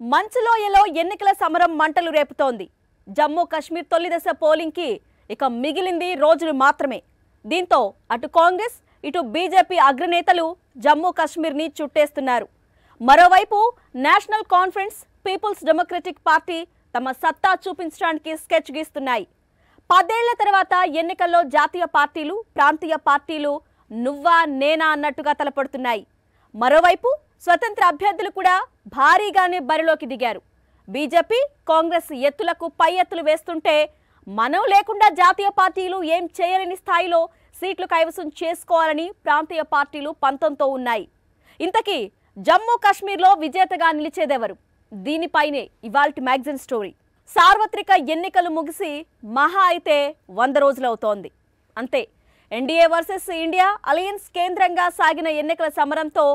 మంచులోయలో ఎన్నికల సమరం మంటలు రేపుతోంది. జమ్మూ కాశ్మీర్ తొలి దశ పోలింగ్ కి ఇక మిగిలింది రోజులు మాత్రమే. దీంతో అటు కాంగ్రెస్ ఇటు బీజేపీ అగ్రనేతలు జమ్మూ కాశ్మీర్ ని చుట్టేస్తున్నారు. మరోవైపు National Conference, Peoples Democratic Party తమ సత్తా చూపించడానికి స్కెచ్ గీస్తున్నాయి. 10 ఏళ్ల తర్వాత ఎన్నికల్లో జాతీయ పార్టీలు, ప్రాంతీయ పార్టీలు నువ్వా నేనా అన్నట్టుగా తలపడుతున్నాయి. మరోవైపు స్వతంత్ర అభ్యర్థులు కూడా భారీగానే బరిలోకి దిగారు. బీజేపీ, కాంగ్రెస్ ఎత్తులకు పై ఎత్తులు వేస్తుంటే మనం లేకుండా జాతీయ పార్టీలు ఏం చేయలేని స్థాయిలో సీట్లు కైవసం చేసుకోవాలని ప్రాంతీయ పార్టీలు పంతంతో ఉన్నాయి. ఇంతకీ జమ్మూ కాశ్మీర్లో విజేతగా నిలిచేదెవరు? దీనిపైనే ఇవాల్టి మ్యాగజైన్ స్టోరీ. సార్వత్రిక ఎన్నికలు ముగిసి మహా అయితే 100 రోజులవుతోంది. అంతే, ఎన్డీఏ వర్సెస్ ఇండియా అలయన్స్ కేంద్రంగా సాగిన ఎన్నికల సమరంతో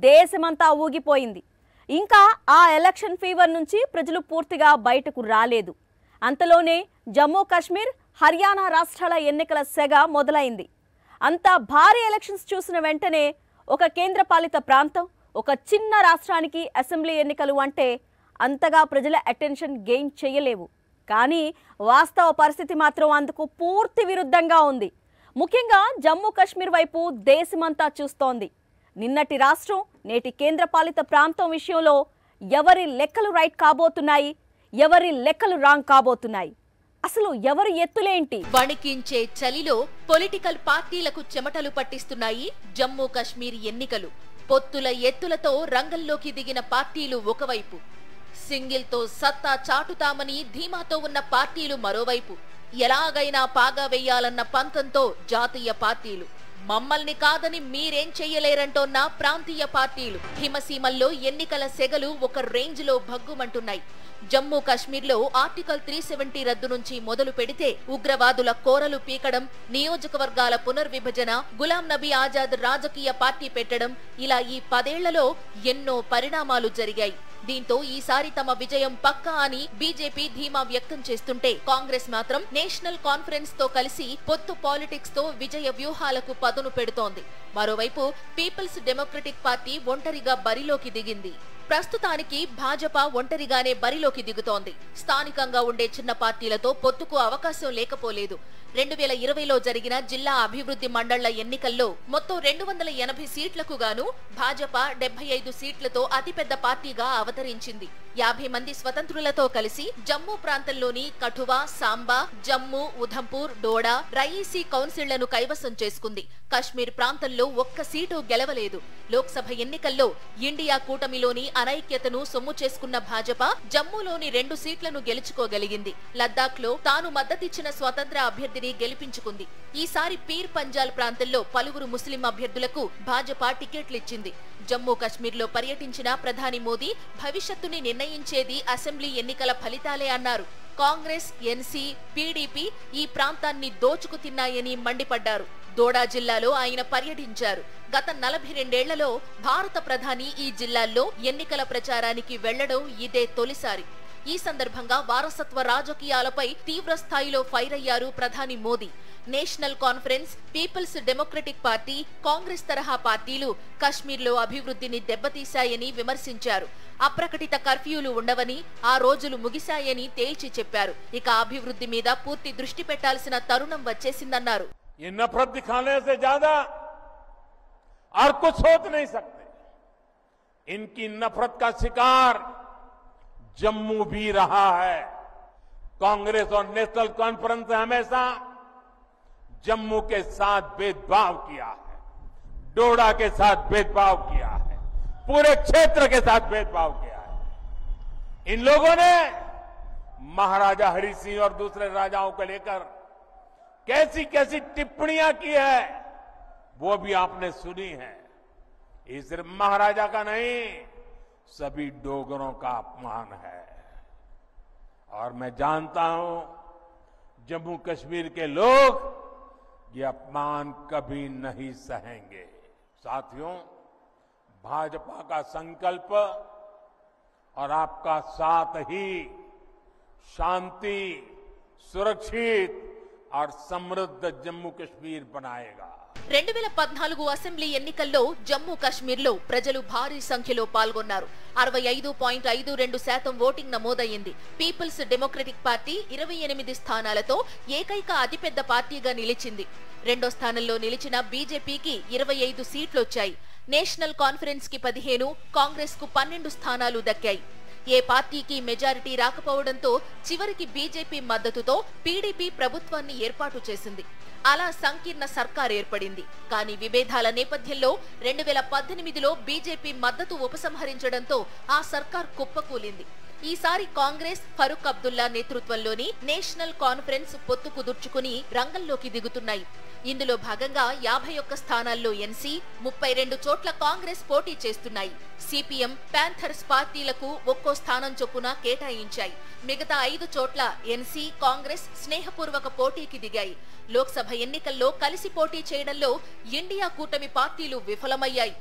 దేశమంతా ఊగిపోయింది. ఇంకా ఆ ఎలక్షన్ ఫీవర్ నుంచి ప్రజలు పూర్తిగా బయటకు రాలేదు. అంతలోనే జమ్మూ కాశ్మీర్, హర్యానా రాష్ట్రాల ఎన్నికల సెగ మొదలైంది. అంత భారీ ఎలక్షన్స్ చూసిన వెంటనే ఒక కేంద్రపాలిత ప్రాంతం, ఒక చిన్న రాష్ట్రానికి అసెంబ్లీ ఎన్నికలు అంటే అంతగా ప్రజల అటెన్షన్ గెయిన్ చేయలేవు. కానీ వాస్తవ పరిస్థితి మాత్రం అందుకు పూర్తి విరుద్ధంగా ఉంది. ముఖ్యంగా జమ్మూ కాశ్మీర్ వైపు దేశమంతా చూస్తోంది. నిన్నటి రాష్ట్రం, నేటి కేంద్రపాలిత ప్రాంతం విషయంలో ఎవరి లెక్కలు రైట్ కాబోతున్నాయి, ఎవరి లెక్కలు రాంగ్ కాబోతున్నాయి, అసలు ఎవరి ఎత్తులేంటి? వణికించే చలిలో పొలిటికల్ పార్టీలకు చెమటలు పట్టిస్తున్నాయి జమ్మూ కాశ్మీర్ ఎన్నికలు. పొత్తుల ఎత్తులతో రంగంలోకి దిగిన పార్టీలు ఒకవైపు, సింగిల్తో సత్తా చాటుతామని ధీమాతో ఉన్న పార్టీలు మరోవైపు, ఎలాగైనా పాగా వేయాలన్న పంతంతో జాతీయ పార్టీలు, మమ్మల్ని కాదని మీరేం చెయ్యలేరంటోన్న ప్రాంతీయ పార్టీలు. హిమసీమల్లో ఎన్నికల సెగలు ఒక రేంజ్ లో భగ్గుమంటున్నాయి. జమ్మూ కాశ్మీర్లో ఆర్టికల్ 370 రద్దు నుంచి మొదలు పెడితే ఉగ్రవాదుల కోరలు పీకడం, నియోజకవర్గాల పునర్విభజన, గులాం నబీ ఆజాద్ రాజకీయ పార్టీ పెట్టడం, ఇలా ఈ 10 ఏళ్లలో ఎన్నో పరిణామాలు జరిగాయి. దీంతో ఈసారి తమ విజయం పక్కా అని బీజేపీ ధీమా వ్యక్తం చేస్తుంటే, కాంగ్రెస్ మాత్రం నేషనల్ కాన్ఫరెన్స్ తో కలిసి పొత్తు పాలిటిక్స్ తో విజయ వ్యూహాలకు పదును పెడుతోంది. మరోవైపు పీపుల్స్ డెమోక్రటిక్ పార్టీ ఒంటరిగా బరిలోకి దిగింది. ప్రస్తుతానికి భాజపా ఒంటరిగానే బరిలోకి దిగుతోంది. స్థానికంగా ఉండే చిన్న పార్టీలతో పొత్తుకు అవకాశం లేకపోలేదు. 2020లో జరిగిన జిల్లా అభివృద్ధి మండళ్ల ఎన్నికల్లో మొత్తం 280 సీట్లకు గాను భాజపా 75 సీట్లతో అతిపెద్ద పార్టీగా అవతరించింది. 50 మంది స్వతంత్రులతో కలిసి జమ్మూ ప్రాంతంలోని కఠువా, సాంబా, జమ్మూ, ఉధంపూర్, డోడా, రయీసీ కౌన్సిళ్లను కైవసం చేసుకుంది. కశ్మీర్ ప్రాంతంలో ఒక్క సీటు గెలవలేదు. లోక్సభ ఎన్నికల్లో ఇండియా కూటమిలోని అనైక్యతను సొమ్ము చేసుకున్న భాజపా జమ్మూలోని 2 సీట్లను గెలుచుకోగలిగింది. లద్దాఖ్ లో తాను మద్దతిచ్చిన స్వతంత్ర అభ్యర్థిని గెలిపించుకుంది. ఈసారి పీర్ పంజాల్ ప్రాంతంలో పలువురు ముస్లిం అభ్యర్థులకు భాజపా టికెట్లిచ్చింది. జమ్మూ కాశ్మీర్ లో పర్యటించిన ప్రధాని మోదీ భవిష్యత్తుని నిర్ణయించేది అసెంబ్లీ ఎన్నికల ఫలితాలే అన్నారు. కాంగ్రెస్, ఎన్సీ, పీడీపీ ఈ ప్రాంతాన్ని దోచుకు తిన్నాయని మండిపడ్డారు. దోడా జిల్లాలో ఆయన పర్యటించారు. గత 42 ఏళ్లలో భారత ప్రధాని ఈ జిల్లాల్లో ఎన్నికల ప్రచారానికి వెళ్లడం ఇదే తొలిసారి. ఈ సందర్భంగా వారసత్వ రాజకీయాలపై తీవ్ర స్థాయిలో ఫైర్ అయ్యారు ప్రధాని Modi. National Conference, Peoples Democratic Party, Congress తరహా పార్టీలు కశ్మీర్లో అభివృద్ధిని దెబ్బతీశాయని విమర్శించారు. అప్రకటిత కర్ఫ్యూలు ఉండవని, ఆ రోజులు ముగిశాయని తేల్చి చెప్పారు. ఇక అభివృద్ధి మీద పూర్తి దృష్టి పెట్టాల్సిన తరుణం వచ్చేసిందన్నారు. ये नफरत दिखाने से ज्यादा और कुछ सोच नहीं सकते. इनकी नफरत का शिकार जम्मू भी रहा है. कांग्रेस और नेशनल कॉन्फ्रेंस ने हमेशा जम्मू के साथ भेदभाव किया है, डोडा के साथ भेदभाव किया है, पूरे क्षेत्र के साथ भेदभाव किया है. इन लोगों ने महाराजा हरि सिंह और दूसरे राजाओं को लेकर कैसी कैसी टिप्पणियां की है वो भी आपने सुनी है. ये सिर्फ महाराजा का नहीं, सभी डोगरों का अपमान है. और मैं जानता हूं जम्मू कश्मीर के लोग ये अपमान कभी नहीं सहेंगे. साथियों, भाजपा का संकल्प और आपका साथ ही शांति, सुरक्षित और समृद्ध जम्मू कश्मीर बनाएगा. 2014 అసెంబ్లీ ఎన్నికల్లో జమ్మూ కాశ్మీర్లో ప్రజలు భారీ సంఖ్యలో పాల్గొన్నారు. 65.52% ఓటింగ్ నమోదయ్యింది. పీపుల్స్ డెమోక్రటిక్ పార్టీ 28 స్థానాలతో ఏకైక అతిపెద్ద పార్టీగా నిలిచింది. రెండో స్థానంలో నిలిచిన బీజేపీకి 25 సీట్లొచ్చాయి. నేషనల్ కాన్ఫరెన్స్ కి 15, కాంగ్రెస్ కు 12 స్థానాలు దక్కాయి. ఏ పార్టీకి మెజారిటీ రాకపోవడంతో చివరికి బీజేపీ మద్దతుతో పీడీపీ ప్రభుత్వాన్ని ఏర్పాటు చేసింది. అలా సంకీర్ణ సర్కార్ ఏర్పడింది. కానీ విభేదాల నేపథ్యంలో 2018లో బీజేపీ మద్దతు ఉపసంహరించడంతో ఆ సర్కార్ కుప్పకూలింది. ఈసారి కాంగ్రెస్ ఫరూక్ అబ్దుల్లా నేతృత్వంలోని నేషనల్ కాన్ఫరెన్స్ పొత్తు కుదుర్చుకుని రంగంలోకి దిగుతున్నాయి. ఇందులో భాగంగా 51 స్థానాల్లో ఎన్సీ, 32 చోట్ల కాంగ్రెస్ పోటీ చేస్తున్నాయి. సిపిఎం, ప్యాంథర్స్ పార్టీలకు ఒక్కో స్థానం చొప్పున కేటాయించాయి. మిగతా 5 చోట్ల ఎన్సీ, కాంగ్రెస్ స్నేహపూర్వక పోటీకి దిగాయి. లోక్సభ ఎన్నికల్లో కలిసి పోటీ చేయడంలో ఇండియా కూటమి పార్టీలు విఫలమయ్యాయి.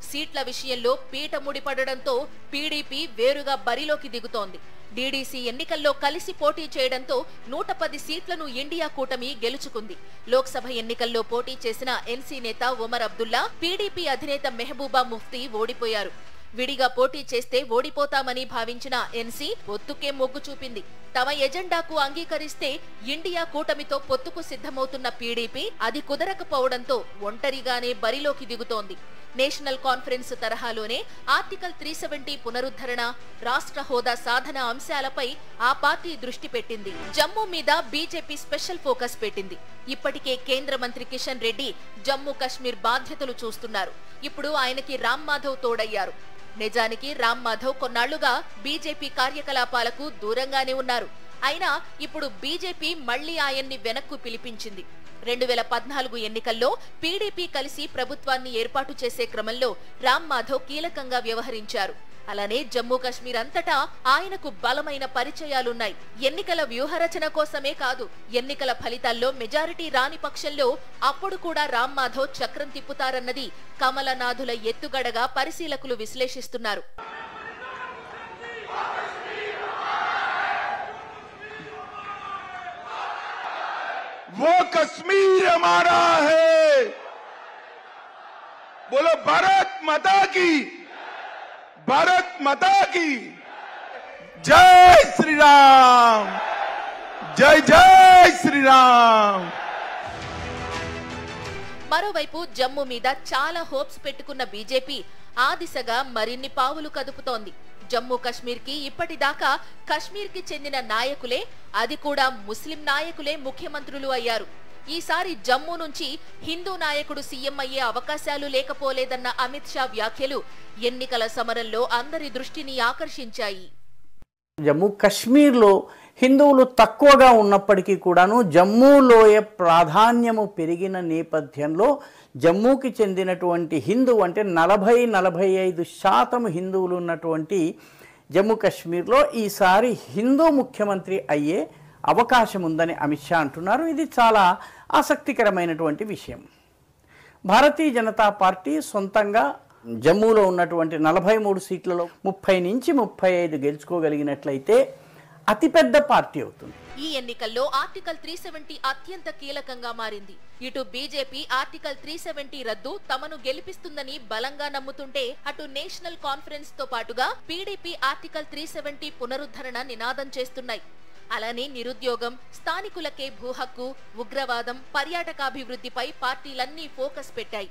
సీట్ల విషయంలో పీట ముడిపడడంతో పీడీపీ వేరుగా బరిలోకి దిగుతోంది. డీడీసీ ఎన్నికల్లో కలిసి పోటీ చేయడంతో 110 సీట్లను ఇండియా కూటమి గెలుచుకుంది. లోక్సభ ఎన్నికల్లో పోటీ చేసిన ఎన్సీ నేత ఒమర్ అబ్దుల్లా, పీడీపీ అధినేత మెహబూబా ముఫ్తీ ఓడిపోయారు. విడిగా పోటీ చేస్తే ఓడిపోతామని భావించిన ఎన్సీ పొత్తుకే మొగ్గు చూపింది. తమ ఎజెండాకు అంగీకరిస్తే ఇండియా కూటమితో పొత్తుకు సిద్ధమవుతున్న పీడీపీ అది కుదరకపోవడంతో ఒంటరిగానే బరిలోకి దిగుతోంది. నేషనల్ కాన్ఫరెన్స్ తరహాలోనే ఆర్టికల్ 370 పునరుద్ధరణ, రాష్ట్ర హోదా సాధన అంశాలపై ఆ పార్టీ దృష్టి పెట్టింది. జమ్మూ మీద బీజేపీ స్పెషల్ ఫోకస్ పెట్టింది. ఇప్పటికే కేంద్ర మంత్రి కిషన్ రెడ్డి జమ్మూ కశ్మీర్ బాధ్యతలు చూస్తున్నారు. ఇప్పుడు ఆయనకి రామ్ మాధవ్ తోడయ్యారు. నిజానికి రామ్ మాధవ్ కొన్నాళ్లుగా బీజేపీ కార్యకలాపాలకు దూరంగానే ఉన్నారు. అయినా ఇప్పుడు బీజేపీ మళ్లీ ఆయన్ని వెనక్కు పిలిపించింది. 2014 ఎన్నికల్లో పీడీపీ కలిసి ప్రభుత్వాన్ని ఏర్పాటు చేసే క్రమంలో రామ్ మాధవ్ కీలకంగా వ్యవహరించారు. అలానే జమ్మూ కశ్మీర్ అంతటా ఆయనకు బలమైన పరిచయాలున్నాయి. ఎన్నికల వ్యూహరచన కోసమే కాదు, ఎన్నికల ఫలితాల్లో మెజారిటీ రాని పక్షంలో అప్పుడు కూడా రామ్ మాధవ్ చక్రం తిప్పుతారన్నది కమలనాథుల ఎత్తుగడగా పరిశీలకులు విశ్లేషిస్తున్నారు. वो कश्मीर हमारा है। बोलो भारत माता की, भारत माता की जय श्री राम, जय जय श्री राम। మరోవైపు జమ్మూ మీద చాలా హోప్స్ పెట్టుకున్న బీజేపీ ఆ దిశగా మరిన్ని పావులు కదుపుతోంది. జమ్మూ కశ్మీర్ కి ఇప్పటిదాకా కశ్మీర్ కి చెందిన నాయకులే, అది కూడా ముస్లిం నాయకులే ముఖ్యమంత్రులు అయ్యారు. ఈసారి జమ్మూ నుంచి హిందూ నాయకుడు సీఎం అయ్యే అవకాశాలు లేకపోలేదన్న అమిత్ షా వ్యాఖ్యలు ఎన్నికల సమరంలో అందరి దృష్టిని ఆకర్షించాయి. జమ్మూ కశ్మీర్లో హిందువులు తక్కువగా ఉన్నప్పటికీ కూడాను జమ్మూలోయ ప్రాధాన్యము పెరిగిన నేపథ్యంలో జమ్మూకి చెందినటువంటి హిందువు అంటే 40-45% హిందువులు ఉన్నటువంటి జమ్మూ కాశ్మీర్లో ఈసారి హిందూ ముఖ్యమంత్రి అయ్యే అవకాశం ఉందని అమిత్ షా అంటున్నారు. ఇది చాలా ఆసక్తికరమైనటువంటి విషయం. భారతీయ జనతా పార్టీ సొంతంగా జమ్మూలో ఉన్నటువంటి 43 సీట్లలో 30 నుంచి 35 గెలుచుకోగలిగినట్లయితే అతిపెద్ద పార్టీ అవుతుంది. ఈ ఎన్నికల్లో ఆర్టికల్ 370 అత్యంత కీలకంగా మారింది. ఇటు బీజేపీ ఆర్టికల్ 370 రద్దు తమను గెలిపిస్తుందని బలంగా నమ్ముతుంటే, అటు నేషనల్ కాన్ఫరెన్స్ తో పాటుగా పీడీపీ ఆర్టికల్ 370 పునరుద్ధరణ నినాదం చేస్తున్నాయి. అలానే నిరుద్యోగం, స్థానికులకే భూహక్కు, ఉగ్రవాదం, పర్యాటకాభివృద్ధిపై పార్టీలన్నీ ఫోకస్ పెట్టాయి.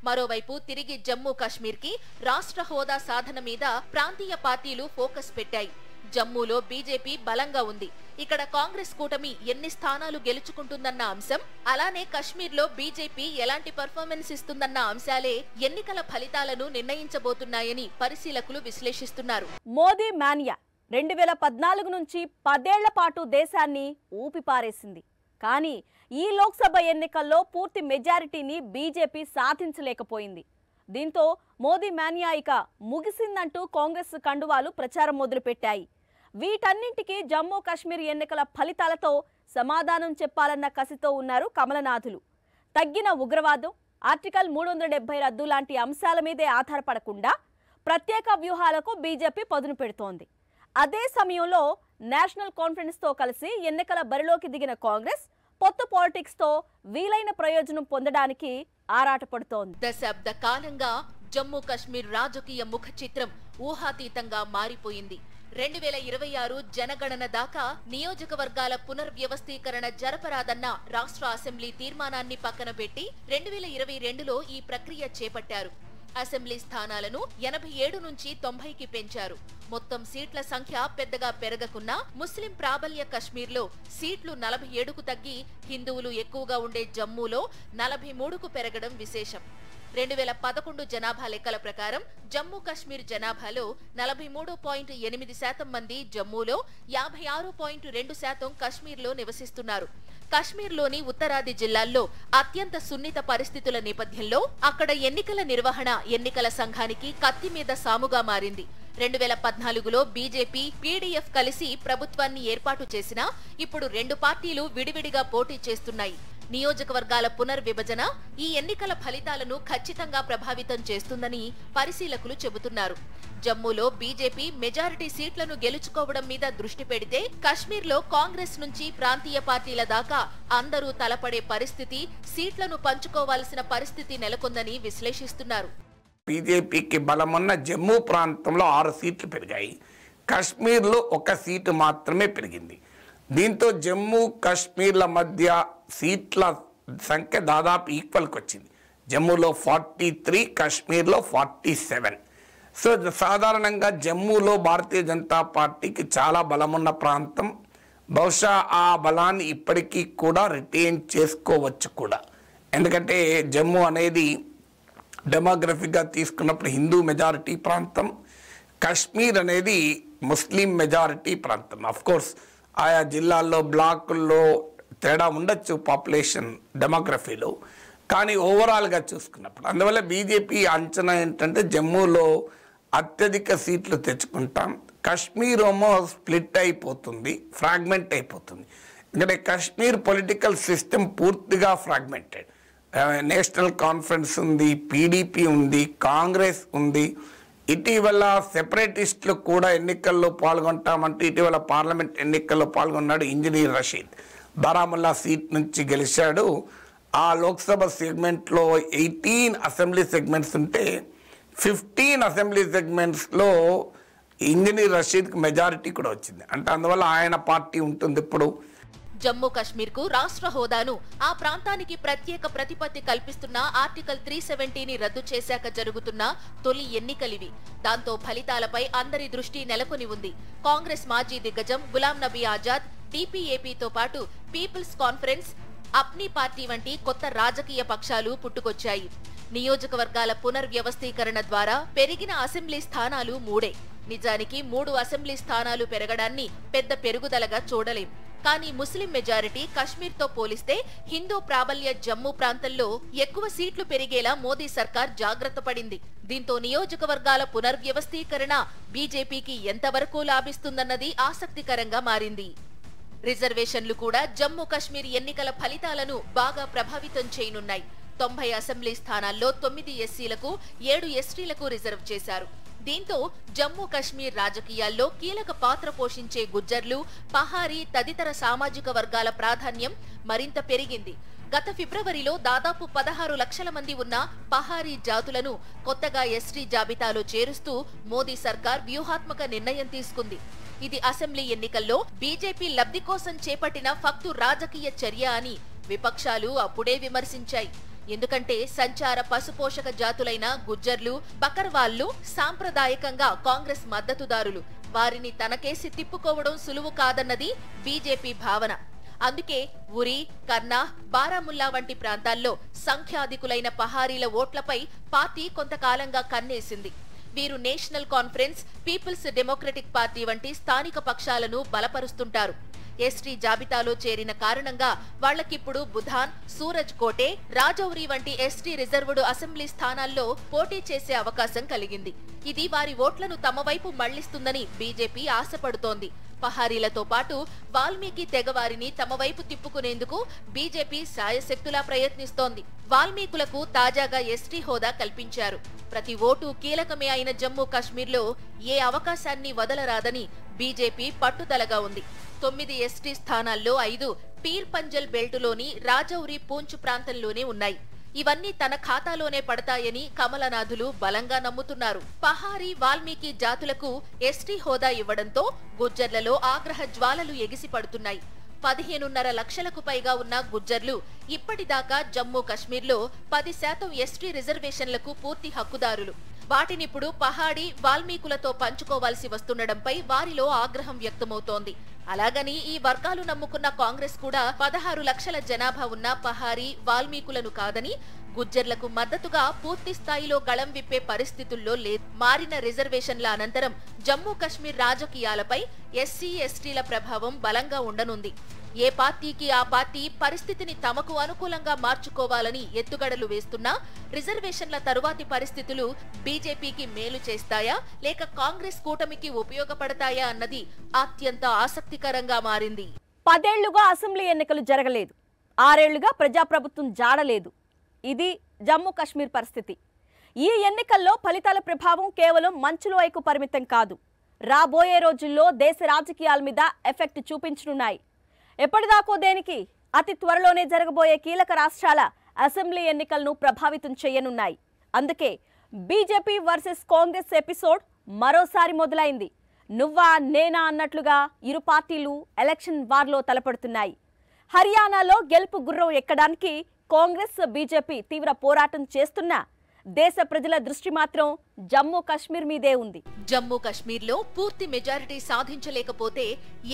మరోవైపు తిరిగి జమ్మూ కాశ్మీర్ కి రాష్ట్ర హోదా సాధన మీద ప్రాంతీయ పార్టీలు ఫోకస్ పెట్టాయి. జమ్మూలో బీజేపీ బలంగా ఉంది. ఇక్కడ కాంగ్రెస్ కూటమి ఎన్ని స్థానాలు గెలుచుకుంటుందన్న అంశం, అలానే కశ్మీర్లో బీజేపీ ఎలాంటి పర్ఫార్మెన్స్ ఇస్తుందన్న అంశాలే ఎన్నికల ఫలితాలను నిర్ణయించబోతున్నాయని పరిశీలకులు విశ్లేషిస్తున్నారు. మోదీ మానియా 2014 నుంచి 10 ఏళ్ల పాటు దేశాన్ని ఊపిపారేసింది. కానీ ఈ లోక్సభ ఎన్నికల్లో పూర్తి మెజారిటీని బీజేపీ సాధించలేకపోయింది. దీంతో మోదీ మానియా ఇక ముగిసిందంటూ కాంగ్రెస్ కండువాలు ప్రచారం మొదలుపెట్టాయి. వీటన్నింటికీ జమ్మూ కాశ్మీర్ ఎన్నికల ఫలితాలతో సమాధానం చెప్పాలన్న కసితో ఉన్నారు కమలనాథులు. తగ్గిన ఉగ్రవాదం, ఆర్టికల్ 370 రద్దు లాంటి అంశాల మీదే ఆధారపడకుండా ప్రత్యేక వ్యూహాలకు బీజేపీ పదును పెడుతోంది. అదే సమయంలో నేషనల్ కాన్ఫరెన్స్ తో కలిసి ఎన్నికల బరిలోకి దిగిన కాంగ్రెస్ పొత్తు పాలిటిక్స్ తో వీలైన ప్రయోజనం పొందడానికి ఆరాటపడుతోంది. దశాబ్ద కాలంగా జమ్మూ కాశ్మీర్ రాజకీయ ముఖ చిత్రం ఊహాతీతంగా మారిపోయింది. 2026 జనగణన దాకా నియోజకవర్గాల పునర్వ్యవస్థీకరణ జరపరాదన్న రాష్ట్ర అసెంబ్లీ తీర్మానాన్ని పక్కన పెట్టి 2022లో ఈ ప్రక్రియ చేపట్టారు. అసెంబ్లీ స్థానాలను 87 నుంచి 90కి పెంచారు. మొత్తం సీట్ల సంఖ్య పెద్దగా పెరగకున్నా ముస్లిం ప్రాబల్య కశ్మీర్లో సీట్లు 47కు తగ్గి హిందువులు ఎక్కువగా ఉండే జమ్మూలో 43కు పెరగడం విశేషం. 2011 జనాభా లెక్కల ప్రకారం జమ్మూ కాశ్మీర్ జనాభాలో 43.8% మంది జమ్మూలో, 56.2% కశ్మీర్లో నివసిస్తున్నారు. కశ్మీర్లోని ఉత్తరాది జిల్లాల్లో అత్యంత సున్నిత పరిస్థితుల నేపథ్యంలో అక్కడ ఎన్నికల నిర్వహణ ఎన్నికల సంఘానికి కత్తి మీద సాముగా మారింది. 2014లో బీజేపీ, పీడీఎఫ్ కలిసి ప్రభుత్వాన్ని ఏర్పాటు చేసినా ఇప్పుడు రెండు పార్టీలు విడివిడిగా పోటీ చేస్తున్నాయి. నియోజకవర్గాల పునర్విభజన ఈ ఎన్నికల ఫలితాలను ఖచ్చితంగా ప్రభావితం చేస్తుందని పరిశీలకులు చెబుతున్నారు. జమ్మూలో బీజేపీ మెజారిటీ సీట్లను గెలుచుకోవడం మీద దృష్టి పెడితే కశ్మీర్లో కాంగ్రెస్ నుంచి ప్రాంతీయ పార్టీల దాకా అందరూ తలపడే పరిస్థితి, సీట్లను పంచుకోవాల్సిన పరిస్థితి నెలకొందని విశ్లేషిస్తున్నారు. బీజేపీకి బలమున్న జమ్మూ ప్రాంతంలో 6 సీట్లు పెరిగాయి. కశ్మీర్లో 1 సీటు మాత్రమే పెరిగింది. దీంతో జమ్మూ కాశ్మీర్ల మధ్య సీట్ల సంఖ్య దాదాపు ఈక్వల్కి వచ్చింది. జమ్మూలో 43, కాశ్మీర్లో 47. సో సాధారణంగా జమ్మూలో భారతీయ జనతా పార్టీకి చాలా బలమున్న ప్రాంతం. బహుశా ఆ బలాన్ని ఇప్పటికీ కూడా రిటైన్ చేసుకోవచ్చు కూడా. ఎందుకంటే జమ్మూ అనేది డెమోగ్రఫిక్గా తీసుకున్నప్పుడు హిందూ మెజారిటీ ప్రాంతం, కాశ్మీర్ అనేది ముస్లిం మెజారిటీ ప్రాంతం. అఫ్కోర్స్ ఆయా జిల్లాల్లో బ్లాకుల్లో తేడా ఉండొచ్చు పాపులేషన్ డెమోగ్రఫీలో, కానీ ఓవరాల్గా చూసుకున్నప్పుడు అందువల్ల బీజేపీ అంచనా ఏంటంటే జమ్మూలో అత్యధిక సీట్లు తెచ్చుకుంటాం, కాశ్మీర్ ఏమో స్ప్లిట్ అయిపోతుంది, ఫ్రాగ్మెంట్ అయిపోతుంది. ఎందుకంటే కాశ్మీర్ పొలిటికల్ సిస్టమ్ పూర్తిగా ఫ్రాగ్మెంటెడ్. నేషనల్ కాన్ఫరెన్స్ ఉంది, పీడీపీ ఉంది, కాంగ్రెస్ ఉంది. ఇటీవల సెపరేటిస్టులు కూడా ఎన్నికల్లో పాల్గొంటామంటే ఇటీవల పార్లమెంట్ ఎన్నికల్లో పాల్గొన్నాడు ఇంజనీర్ రషీద్. బారాముల్లా సీట్ నుంచి గెలిచాడు. ఆ లోక్సభ సెగ్మెంట్లో 18 అసెంబ్లీ సెగ్మెంట్స్ ఉంటే 15 అసెంబ్లీ సెగ్మెంట్స్లో ఇంజనీర్ రషీద్కి మెజారిటీ కూడా వచ్చింది. అంటే అందువల్ల ఆయన పార్టీ ఉంటుంది. ఇప్పుడు జమ్మూ కాశ్మీర్ కు రాష్ట్ర హోదాను, ఆ ప్రాంతానికి ప్రత్యేక ప్రతిపత్తి కల్పిస్తున్న ఆర్టికల్ 370ని రద్దు చేశాక జరుగుతున్న తొలి ఎన్నికలివి. దాంతో ఫలితాలపై అందరి దృష్టి నెలకొని ఉంది. కాంగ్రెస్ మాజీ దిగ్గజం గులాం నబీ ఆజాద్, టీపీఏపీతో పాటు పీపుల్స్ కాన్ఫరెన్స్, అప్నీ పార్టీ వంటి కొత్త రాజకీయ పక్షాలు పుట్టుకొచ్చాయి. నియోజకవర్గాల పునర్వ్యవస్థీకరణ ద్వారా పెరిగిన అసెంబ్లీ స్థానాలు 3. నిజానికి 3 అసెంబ్లీ స్థానాలు పెరగడాన్ని పెద్ద పెరుగుదలగా చూడలేం. కానీ ముస్లిం మెజారిటీ కశ్మీర్తో పోలిస్తే హిందూ ప్రాబల్య జమ్మూ ప్రాంతంలో ఎక్కువ సీట్లు పెరిగేలా మోదీ సర్కార్ జాగ్రత్త పడింది. దీంతో నియోజకవర్గాల పునర్వ్యవస్థీకరణ బీజేపీకి ఎంతవరకు లాభిస్తుందన్నది ఆసక్తికరంగా మారింది. రిజర్వేషన్లు కూడా జమ్మూ కాశ్మీర్ ఎన్నికల ఫలితాలను బాగా ప్రభావితం చేయనున్నాయి. 90 అసెంబ్లీ స్థానాల్లో 9 ఎస్సీలకు, 7 ఎస్టీలకు రిజర్వ్ చేశారు. దీంతో జమ్మూ కాశ్మీర్ రాజకీయాల్లో కీలక పాత్ర పోషించే గుజ్జర్లు, పహారీ తదితర సామాజిక వర్గాల ప్రాధాన్యం మరింత పెరిగింది. గత ఫిబ్రవరిలో దాదాపు 16 లక్షల మంది ఉన్న పహారీ జాతులను కొత్తగా ఎస్టీ జాబితాలో చేరుస్తూ మోదీ సర్కార్ వ్యూహాత్మక నిర్ణయం తీసుకుంది. ఇది అసెంబ్లీ ఎన్నికల్లో బీజేపీ లబ్ధి కోసం చేపట్టిన ఫక్తు రాజకీయ చర్య అని విపక్షాలు అప్పుడే విమర్శించాయి. ఎందుకంటే సంచార పశుపోషక జాతులైన గుజ్జర్లు, బకర్వాళ్లు సాంప్రదాయకంగా కాంగ్రెస్ మద్దతుదారులు. వారిని తనకేసి తిప్పుకోవడం సులువు కాదన్నది బీజేపీ భావన. అందుకే ఉరి, కర్నా, బారాముల్లా వంటి ప్రాంతాల్లో సంఖ్యాధికులైన పహారీల ఓట్లపై పార్టీ కొంతకాలంగా కన్నేసింది. వీరు National Conference, Peoples Democratic Party వంటి స్థానిక పక్షాలను బలపరుస్తుంటారు. ఎస్టీ జాబితాలో చేరిన కారణంగా వాళ్లకిప్పుడు బుధాన్, సూరజ్ కోటే, రాజౌరి వంటి ఎస్టీ రిజర్వ్డ్ అసెంబ్లీ స్థానాల్లో పోటీ చేసే అవకాశం కలిగింది. ఇది వారి ఓట్లను తమ వైపు మళ్లిస్తుందని బీజేపీ ఆశపడుతోంది. పహారీలతో పాటు వాల్మీకి తెగవారిని తమ వైపు తిప్పుకునేందుకు బీజేపీ శాయశక్తులా ప్రయత్నిస్తోంది. వాల్మీకులకు తాజాగా ఎస్టీ హోదా కల్పించారు. ప్రతి ఓటు కీలకమే అయిన జమ్మూ కాశ్మీర్లో ఏ అవకాశాన్ని వదలరాదని బీజేపీ పట్టుదలగా ఉంది. 9 ఎస్టీ స్థానాల్లో 5 పీర్ పంజల్ బెల్టులోని రాజౌరి పూంచ్ ప్రాంతంలోనే ఉన్నాయి. ఇవన్నీ తన ఖాతాలోనే పడతాయని కమలనాథులు బలంగా నమ్ముతున్నారు. పహారీ వాల్మీకి జాతులకు ఎస్టీ హోదా ఇవ్వడంతో గుజ్జర్లలో ఆగ్రహ జ్వాలలు ఎగిసిపడుతున్నాయి. 15.5 లక్షలకు పైగా ఉన్న గుజ్జర్లు ఇప్పటిదాకా జమ్మూ కశ్మీర్లో 10% ఎస్టీ రిజర్వేషన్లకు పూర్తి హక్కుదారులు. వాటినిప్పుడు పహాడీ వాల్మీకులతో పంచుకోవాల్సి వస్తుండడంపై వారిలో ఆగ్రహం వ్యక్తమవుతోంది. అలాగని ఈ వర్గాలు నమ్ముకున్న కాంగ్రెస్ కూడా 16 లక్షల జనాభా ఉన్న పహారీ వాల్మీకులను కాదని గుజ్జర్లకు మద్దతుగా పూర్తి స్థాయిలో గళం విప్పే పరిస్థితుల్లో లేదు. మారిన రిజర్వేషన్ల అనంతరం జమ్మూ కశ్మీర్ రాజకీయాలపై ఎస్సీ ఎస్టీల ప్రభావం బలంగా ఉండనుంది. ఏ పార్టీకి ఆ పార్టీ పరిస్థితిని తమకు అనుకూలంగా మార్చుకోవాలని ఎత్తుగడలు వేస్తున్నా రిజర్వేషన్ల తరువాతి పరిస్థితులు బీజేపీకి మేలు చేస్తాయా లేక కాంగ్రెస్ కూటమికి ఉపయోగపడతాయా అన్నది అత్యంత ఆసక్తికరంగా మారింది. 10 ఏళ్లుగా అసెంబ్లీ ఎన్నికలు జరగలేదు. 6 ఏళ్లుగా ప్రజాప్రభుత్వం జాడలేదు. ఇది జమ్మూ కాశ్మీర్ పరిస్థితి. ఈ ఎన్నికల్లో ఫలితాల ప్రభావం కేవలం మంచులోయకు పరిమితం కాదు, రాబోయే రోజుల్లో దేశ రాజకీయాల మీద ఎఫెక్ట్ చూపించనున్నాయి. ఎప్పటిదాకో దేనికి అతి త్వరలోనే జరగబోయే కీలక రాష్ట్రాల అసెంబ్లీ ఎన్నికలను ప్రభావితం చేయనున్నాయి. అందుకే బీజేపీ వర్సెస్ కాంగ్రెస్ ఎపిసోడ్ మరోసారి మొదలైంది. నువ్వా నేనా అన్నట్లుగా ఇరు పార్టీలు ఎలక్షన్ వార్లో తలపడుతున్నాయి. హర్యానాలో గెలుపు గుర్రం ఎక్కడానికి కాంగ్రెస్ బీజేపీ తీవ్ర పోరాటం చేస్తున్నా దేశ ప్రజల దృష్టి మాత్రం జమ్మూ కాశ్మీర్ మీదే ఉంది. జమ్మూ కాశ్మీర్లో పూర్తి మెజారిటీ సాధించలేకపోతే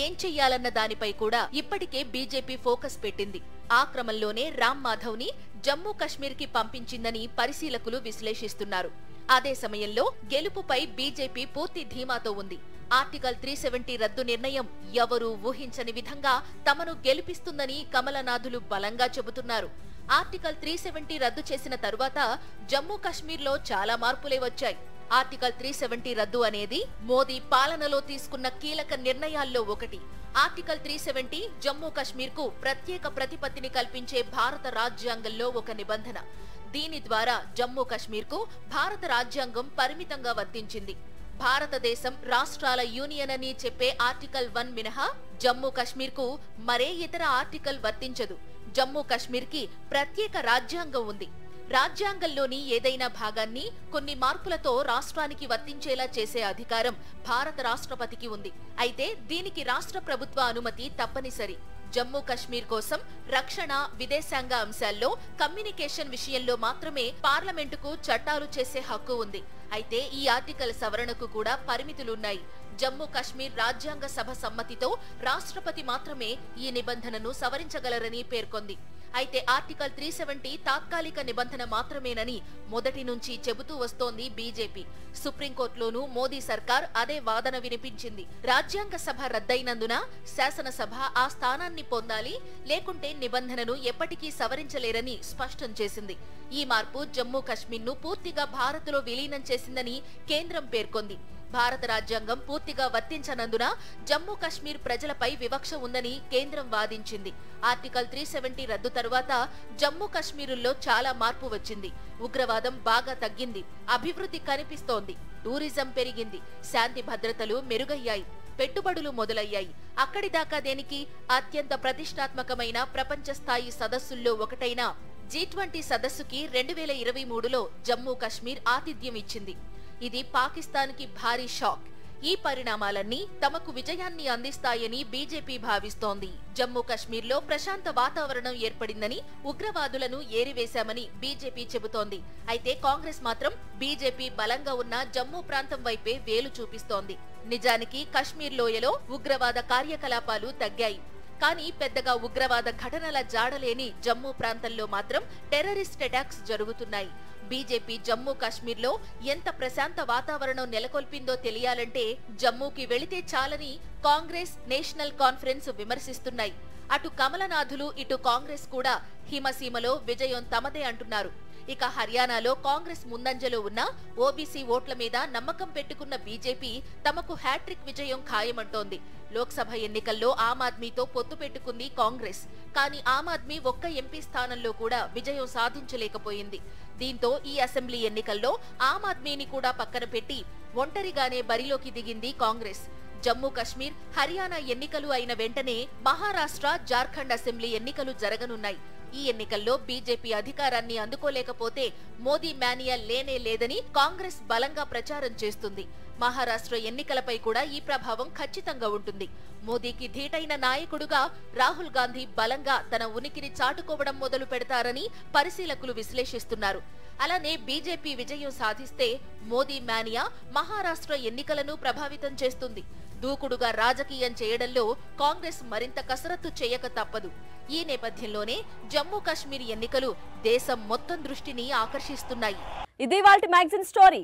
ఏం చెయ్యాలన్న దానిపై కూడా ఇప్పటికే బీజేపీ ఫోకస్ పెట్టింది. ఆ క్రమంలోనే రామ్ మాధవ్ ని జమ్మూ కాశ్మీర్ కి పంపించిందని పరిశీలకులు విశ్లేషిస్తున్నారు. అదే సమయంలో గెలుపుపై బీజేపీ పూర్తి ధీమాతో ఉంది. ఆర్టికల్ 370 రద్దు నిర్ణయం ఎవరూ ఊహించని విధంగా తమను గెలిపిస్తుందని కమలనాథులు బలంగా చెబుతున్నారు. ఆర్టికల్ 370 రద్దు చేసిన తరువాత జమ్మూ కాశ్మీర్లో చాలా మార్పులే వచ్చాయి. ఆర్టికల్ 370 రద్దు అనేది మోదీ పాలనలో తీసుకున్న కీలక నిర్ణయాల్లో ఒకటి. ఆర్టికల్ 370 జమ్మూ కాశ్మీర్ కు ప్రత్యేక ప్రతిపత్తిని కల్పించే భారత రాజ్యాంగంలో ఒక నిబంధన. దీని ద్వారా జమ్మూ కాశ్మీర్ కు భారత రాజ్యాంగం పరిమితంగా వర్తించింది. భారతదేశం రాష్ట్రాల యూనియన్ అని చెప్పే ఆర్టికల్ 1 మినహా జమ్మూ కాశ్మీర్ కు మరే ఇతర ఆర్టికల్ వర్తించదు. జమ్మూ కాశ్మీర్ కి ప్రత్యేక రాజ్యాంగం ఉంది. రాజ్యాంగంలోని ఏదైనా భాగాన్ని కొన్ని మార్పులతో రాష్ట్రానికి వర్తించేలా చేసే అధికారం భారత రాష్ట్రపతికి ఉంది. అయితే దీనికి రాష్ట్ర ప్రభుత్వ అనుమతి తప్పనిసరి. జమ్మూ కాశ్మీర్ కోసం రక్షణ, విదేశాంగ అంశాల్లో, కమ్యూనికేషన్ విషయంలో మాత్రమే పార్లమెంటుకు చట్టాలు చేసే హక్కు ఉంది. అయితే ఈ ఆర్టికల్ సవరణకు కూడా పరిమితులున్నాయి. జమ్మూ కాశ్మీర్ రాజ్యాంగ సభ సమ్మతితో రాష్ట్రపతి మాత్రమే ఈ నిబంధనను సవరించగలరని పేర్కొంది. అయితే ఆర్టికల్ 370 తాత్కాలిక నిబంధన మాత్రమేనని మొదటి నుంచి చెబుతూ వస్తోంది బీజేపీ. సుప్రీంకోర్టులోనూ మోదీ సర్కార్ అదే వాదన వినిపించింది. రాజ్యాంగ సభ రద్దయినందున శాసనసభ ఆ స్థానాన్ని పొందాలి, లేకుంటే నిబంధనను ఎప్పటికీ సవరించలేరని స్పష్టం చేసింది. ఈ మార్పు జమ్మూ కాశ్మీర్ను పూర్తిగా భారత్లో విలీనం చేసిందని కేంద్రం పేర్కొంది. భారత రాజ్యాంగం పూర్తిగా వర్తించనందున జమ్మూ కాశ్మీర్ ప్రజలపై వివక్ష ఉందని కేంద్రం వాదించింది. ఆర్టికల్ 370 రద్దు తరువాత జమ్మూ కాశ్మీరుల్లో చాలా మార్పు వచ్చింది. ఉగ్రవాదం బాగా తగ్గింది, అభివృద్ధి కనిపిస్తోంది, టూరిజం పెరిగింది, శాంతి భద్రతలు మెరుగయ్యాయి, పెట్టుబడులు మొదలయ్యాయి. అక్కడి దాకా దేనికి అత్యంత ప్రతిష్టాత్మకమైన ప్రపంచ స్థాయి సదస్సుల్లో ఒకటైన G20 సదస్సుకి 2023లో జమ్మూ కాశ్మీర్ ఆతిథ్యం ఇచ్చింది. ఇది పాకిస్తాన్కి భారీ షాక్. ఈ పరిణామాలన్నీ తమకు విజయాన్ని అందిస్తాయని బీజేపీ భావిస్తోంది. జమ్మూ కాశ్మీర్లో ప్రశాంత వాతావరణం ఏర్పడిందని, ఉగ్రవాదులను ఏరివేశామని బీజేపీ చెబుతోంది. అయితే కాంగ్రెస్ మాత్రం బీజేపీ బలంగా ఉన్న జమ్మూ ప్రాంతం వైపే వేలు చూపిస్తోంది. నిజానికి కశ్మీర్ లోయలో ఉగ్రవాద కార్యకలాపాలు తగ్గాయి. కానీ పెద్దగా ఉగ్రవాద ఘటనల జాడలేని జమ్మూ ప్రాంతంలో మాత్రం టెర్రరిస్ట్ అటాక్స్ జరుగుతున్నాయి. బీజేపీ జమ్మూ కాశ్మీర్లో ఎంత ప్రశాంత వాతావరణం నెలకొల్పిందో తెలియాలంటే జమ్మూకి వెళితే చాలని కాంగ్రెస్, నేషనల్ కాన్ఫరెన్స్ విమర్శిస్తున్నాయి. అటు కమలనాథులు, ఇటు కాంగ్రెస్ కూడా హిమసీమలో విజయం తమదే అంటున్నారు. ఇక హర్యానాలో కాంగ్రెస్ ముందంజలో ఉన్న ఓబీసీ ఓట్ల మీద నమ్మకం పెట్టుకున్న బీజేపీ తమకు హ్యాట్రిక్ విజయం ఖాయమంటోంది. లోక్సభ ఎన్నికల్లో ఆమ్ ఆద్మీతో పొత్తు పెట్టుకుంది కాంగ్రెస్. కానీ ఆమ్ ఆద్మీ ఒక్క ఎంపీ స్థానంలో కూడా విజయం సాధించలేకపోయింది. దీంతో ఈ అసెంబ్లీ ఎన్నికల్లో ఆమ్ ఆద్మీని కూడా పక్కన పెట్టి ఒంటరిగానే బరిలోకి దిగింది కాంగ్రెస్. జమ్మూ కశ్మీర్, హర్యానా ఎన్నికలు అయిన వెంటనే మహారాష్ట్ర, జార్ఖండ్ అసెంబ్లీ ఎన్నికలు జరగనున్నాయి. ఈ ఎన్నికల్లో బీజేపీ అధికారాన్ని అందుకోలేకపోతే మోదీ మేనియా లేనే లేదని కాంగ్రెస్ బలంగా ప్రచారం చేస్తుంది. మహారాష్ట్ర ఎన్నికలపై కూడా ఈ ప్రభావం ఖచ్చితంగా ఉంటుంది. మోదీకి ధీటైన నాయకుడుగా రాహుల్ గాంధీ బలంగా తన ఉనికిని చాటుకోవడం మొదలు పెడతారని పరిశీలకులు విశ్లేషిస్తున్నారు. అలానే బీజేపీ విజయం సాధిస్తే మోదీ మేనియా మహారాష్ట్ర ఎన్నికలను ప్రభావితం చేస్తుంది. దూకుడుగా రాజకీయం చేయడంలో కాంగ్రెస్ మరింత కసరత్తు చేయక తప్పదు. ఈ నేపథ్యంలోనే జమ్మూ కాశ్మీర్ ఎన్నికలు దేశం మొత్తం దృష్టిని ఆకర్షిస్తున్నాయి. ఇది వాల్టి మ్యాగజైన్ స్టోరీ.